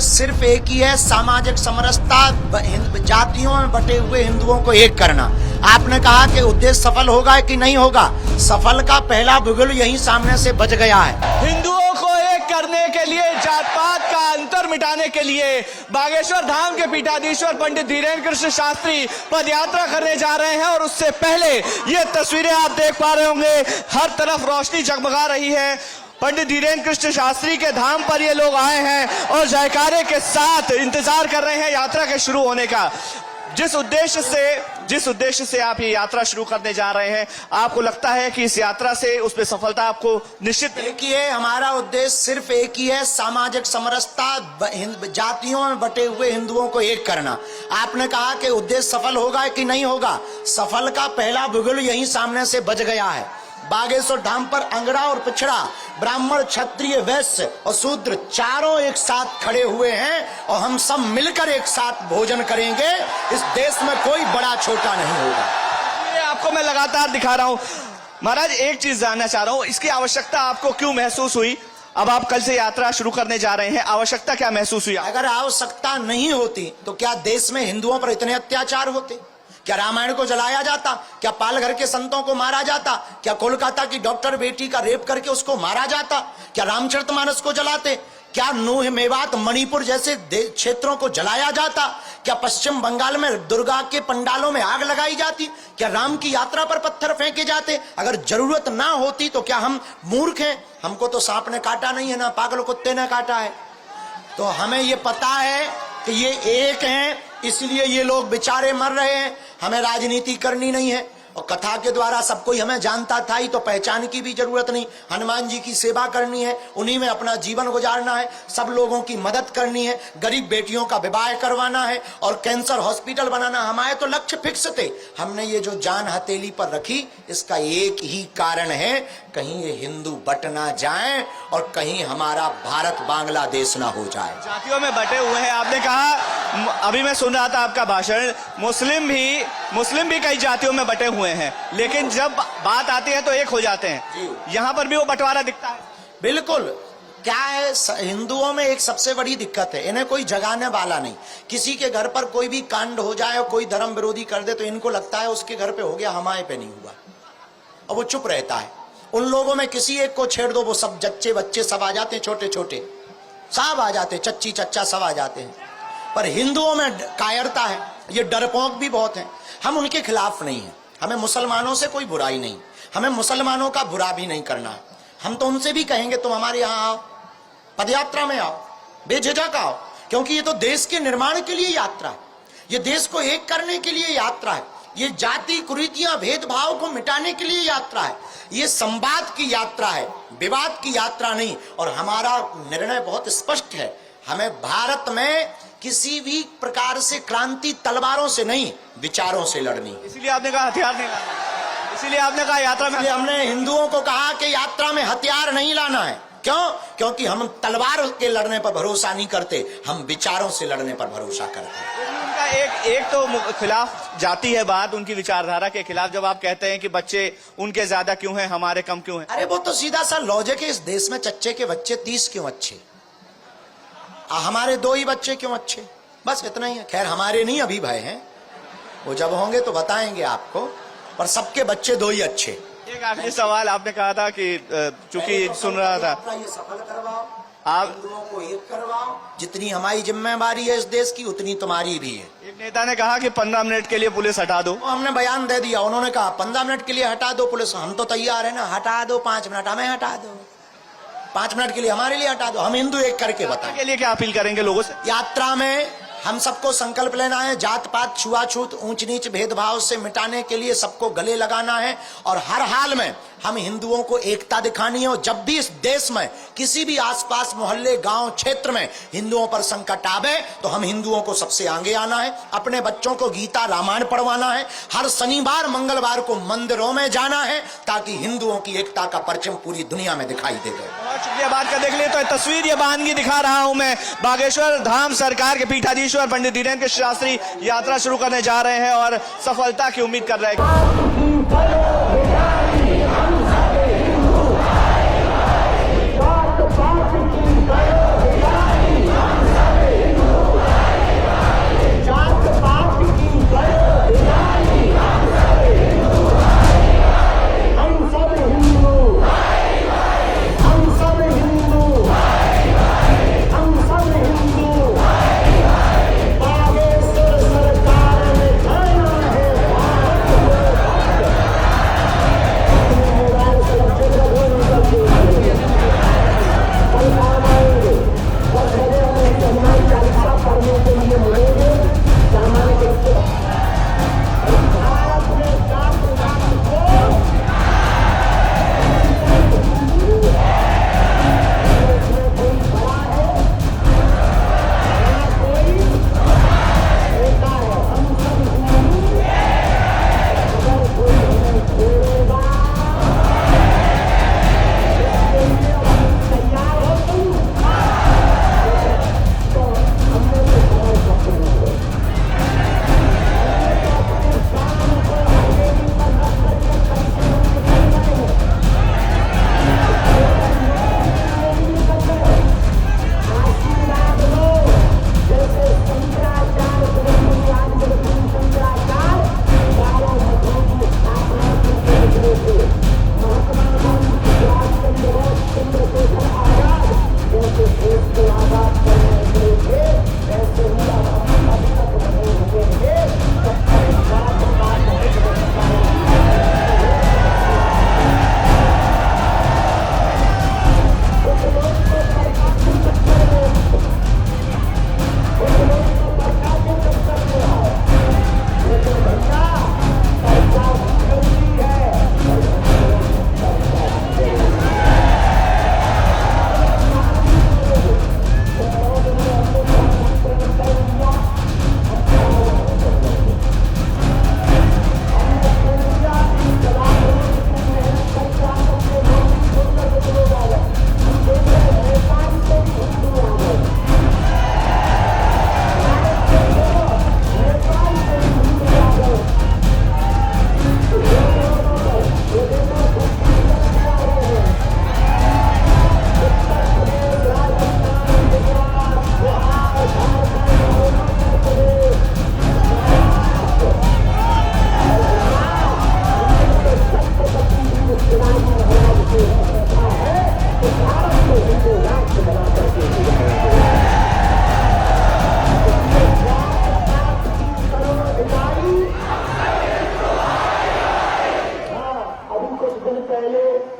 उद्देश्य सिर्फ एक ही है, सामाजिक समरसता, जातियों में बटे हुए हिंदुओं को एक करना। आपने कहा कि उद्देश्य सफल होगा कि नहीं होगा। सफल का पहला बुगल यही सामने से बच गया है। हिंदुओं को एक करने के लिए, जात पात का अंतर मिटाने के लिए बागेश्वर धाम के पीठाधीश्वर पंडित धीरेन्द्र कृष्ण शास्त्री पदयात्रा करने जा रहे हैं। और उससे पहले ये तस्वीरें आप देख पा रहे होंगे, हर तरफ रोशनी जगमगा रही है। पंडित धीरेन्द्र कृष्ण शास्त्री के धाम पर ये लोग आए हैं और जयकारे के साथ इंतजार कर रहे हैं यात्रा के शुरू होने का। जिस उद्देश्य से आप ये यात्रा शुरू करने जा रहे हैं, आपको लगता है कि इस यात्रा से उसमें सफलता आपको निश्चित? देखिए, हमारा उद्देश्य सिर्फ एक ही है, सामाजिक समरसता, जातियों में बटे हुए हिंदुओं को एक करना। आपने कहा कि उद्देश्य सफल होगा कि नहीं होगा। सफल का पहला बुगल यही सामने से बच गया है। बागेश्वर धाम पर अंगड़ा और पिछड़ा, ब्राह्मण, क्षत्रिय, वैश्य और शूद्र चारों एक साथ खड़े हुए हैं और हम सब मिलकर एक साथ भोजन करेंगे। इस देश में कोई बड़ा छोटा नहीं होगा। ये आपको मैं लगातार दिखा रहा हूं। महाराज, एक चीज जानना चाह रहा हूं, इसकी आवश्यकता आपको क्यों महसूस हुई? अब आप कल से यात्रा शुरू करने जा रहे हैं, आवश्यकता क्या महसूस हुई? अगर आवश्यकता नहीं होती तो क्या देश में हिंदुओं पर इतने अत्याचार होते? क्या रामायण को जलाया जाता? क्या पालघर के संतों को मारा जाता? क्या कोलकाता की डॉक्टर बेटी का रेप करके उसको मारा जाता? क्या रामचरितमानस को जलाते? क्या नूह, मेवात, मणिपुर जैसे क्षेत्रों को जलाया जाता? क्या पश्चिम बंगाल में दुर्गा के पंडालों में आग लगाई जाती? क्या राम की यात्रा पर पत्थर फेंके जाते? अगर जरूरत ना होती तो क्या हम मूर्ख हैं? हमको तो सांप ने काटा नहीं है, ना पागल कुत्ते ने काटा है। तो हमें ये पता है कि ये एक हैं, इसलिए ये लोग बेचारे मर रहे हैं। हमें राजनीति करनी नहीं है और कथा के द्वारा सब कोई हमें जानता था ही, तो पहचान की भी जरूरत नहीं। हनुमान जी की सेवा करनी है, उन्हीं में अपना जीवन गुजारना है, सब लोगों की मदद करनी है, गरीब बेटियों का विवाह करवाना है और कैंसर हॉस्पिटल बनाना। हमारे तो लक्ष्य फिक्स थे। हमने ये जो जान हथेली पर रखी, इसका एक ही कारण है, कहीं ये हिंदू बट ना जाएं और कहीं हमारा भारत बांग्लादेश ना हो जाए। जातियों में बटे हुए हैं, आपने कहा। अभी मैं सुन रहा था आपका भाषण, मुस्लिम भी कई जातियों में बटे हुए हैं, लेकिन जब बात आती है तो एक हो जाते हैं। यहाँ पर भी वो बंटवारा दिखता है। बिल्कुल। क्या है, हिंदुओं में एक सबसे बड़ी दिक्कत है, इन्हें कोई जगाने वाला नहीं। किसी के घर पर कोई भी कांड हो जाए और कोई धर्म विरोधी कर दे तो इनको लगता है उसके घर पे हो गया, हमारे पे नहीं हुआ, और वो चुप रहता है। उन लोगों में किसी एक को छेड़ दो, वो सब जच्चे बच्चे सब आ जाते हैं, छोटे छोटे सब आ जाते हैं, चच्ची चच्चा सब आ जाते हैं। पर हिंदुओं में कायरता है, ये डरपोक भी बहुत है। हम उनके खिलाफ नहीं है, हमें मुसलमानों से कोई बुराई नहीं, हमें मुसलमानों का बुरा भी नहीं करना। हम तो उनसे भी कहेंगे तुम हमारे यहाँ आओ, पदयात्रा में आओ, बेझिझक आओ, क्योंकि ये तो देश के निर्माण के लिए यात्रा है, ये देश को एक करने के लिए यात्रा है, ये जाति कुरीतियां भेदभाव को मिटाने के लिए यात्रा है, ये संवाद की यात्रा है, विवाद की यात्रा नहीं। और हमारा निर्णय बहुत स्पष्ट है, हमें भारत में किसी भी प्रकार से क्रांति तलवारों से नहीं, विचारों से लड़नी। इसीलिए आपने कहा हथियार नहीं लाना, इसीलिए आपने कहा यात्रा में। हमने हिंदुओं को कहा कि यात्रा में हथियार नहीं लाना है। क्यों? क्योंकि हम तलवार के लड़ने पर भरोसा नहीं करते, हम विचारों से लड़ने पर भरोसा करते हैं। उनका एक तो खिलाफ जाती है बात, उनकी विचारधारा के खिलाफ। जब आप कहते हैं कि बच्चे उनके ज्यादा क्यों हैं, हमारे कम क्यों हैं, अरे वो तो सीधा सा लॉजिक है। इस देश में चच्चे के बच्चे 30 क्यों अच्छे, हमारे 2 ही बच्चे क्यों अच्छे, बस इतना ही है। खैर हमारे नहीं अभी भय हैं, वो जब होंगे तो बताएंगे आपको, पर सबके बच्चे 2 ही अच्छे। एक आखिरी सवाल, आपने कहा था कि चूंकि सुन रहा था, ये सफल करवाओ, आप हिंदुओं को एक करवाओ, जितनी हमारी जिम्मेवारी है इस देश की उतनी तुम्हारी भी है। एक नेता ने कहा कि 15 मिनट के लिए पुलिस हटा दो, हमने बयान दे दिया, उन्होंने कहा 15 मिनट के लिए हटा दो पुलिस, हम तो तैयार है ना, हटा दो 5 मिनट हमें हटा दो, 5 मिनट के लिए हमारे लिए हटा दो, हम हिंदू एक करके बताएं। के लिए क्या अपील करेंगे लोगों से? यात्रा में हम सबको संकल्प लेना है, जात पात, छुआछूत, ऊंच नीच भेदभाव से मिटाने के लिए सबको गले लगाना है और हर हाल में हम हिंदुओं को एकता दिखानी है। और जब भी इस देश में किसी भी आसपास मोहल्ले, गांव, क्षेत्र में हिंदुओं पर संकट आवे तो हम हिंदुओं को सबसे आगे आना है, अपने बच्चों को गीता रामायण पढ़वाना है, हर शनिवार मंगलवार को मंदिरों में जाना है, ताकि हिंदुओं की एकता का परचम पूरी दुनिया में दिखाई दे। बहुत शुक्रिया बात का। देख लिए तो तस्वीर ये बानगी दिखा रहा हूं मैं, बागेश्वर धाम सरकार के पीठाधीश्वर पंडित धीरेन्द्र कृष्ण शास्त्री यात्रा शुरू करने जा रहे हैं और सफलता की उम्मीद कर रहे हैं। पहले